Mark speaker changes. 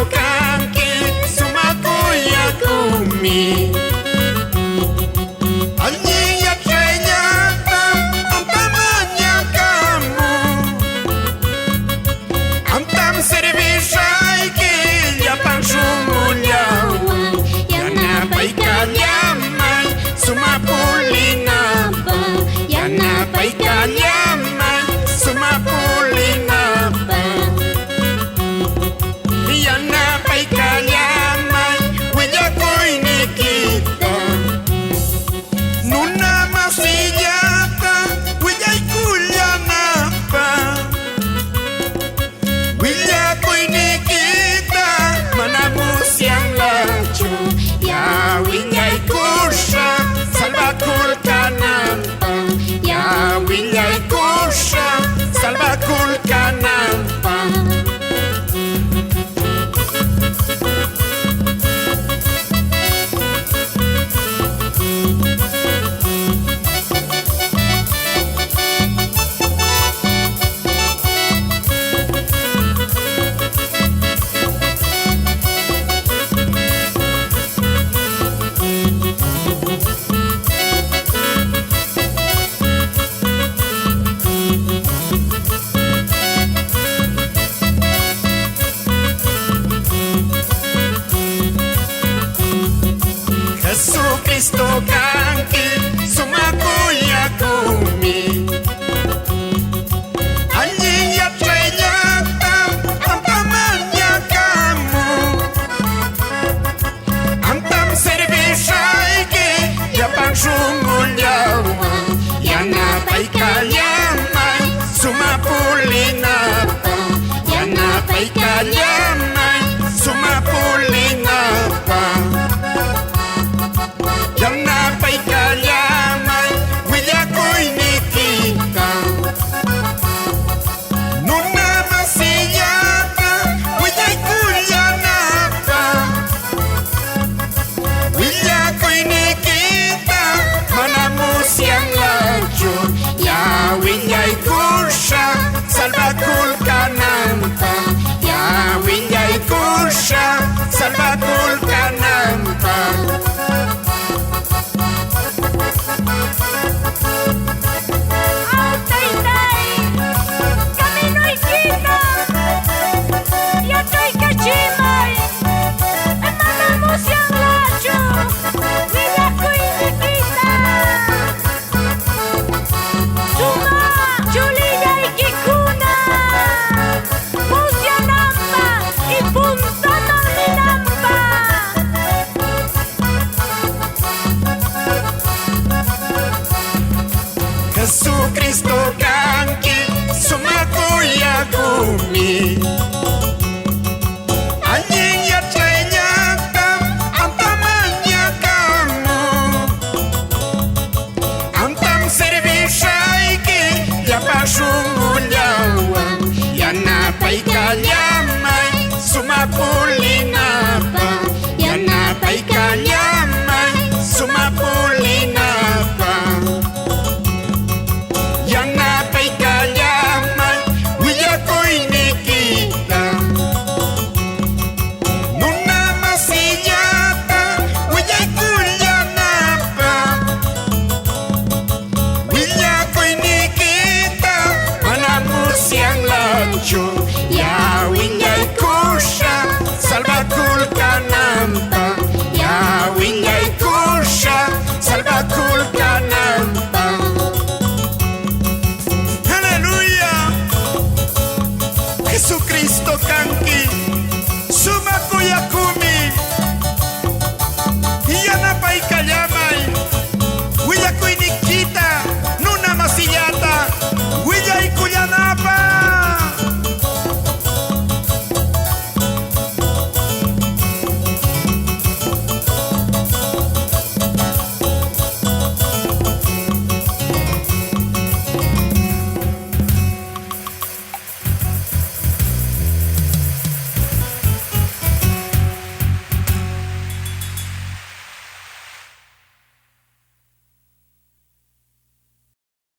Speaker 1: kanki sumakuya kumi. Aliyah ternyata temannya kamu. Antam servisai ya pangsumuliawan. Yana baikan yaman sumapulinaba. Yana baikan yaman sumapulinaba. Yana baikan yaman wijakoy ni kita. Nuna masiyata wijay kulyanapa. Wijakoy ni kita manabus yang lajo. Ya winyay kursa salbakul kanampa. Ya winyay kursa salbakul kanampa. Jesucristo kanki sumakuya kumi. Aliyah ternyata temannya kamu. Antam servisai ya pangsumuliawan. Yana baikan yaman sumapulinapa. Yana baikan yaman sumapulinapa. Yana baikan yaman wijakoy ni kita. Nuna masiyata wijay kulyanapa. Wijakoy ni kita manamos yang lajo. Ya winyay kursa salbakul kanampa. Ya winyay kursa salbakul kanampa. Jesucristo kanki sumakuya kumi.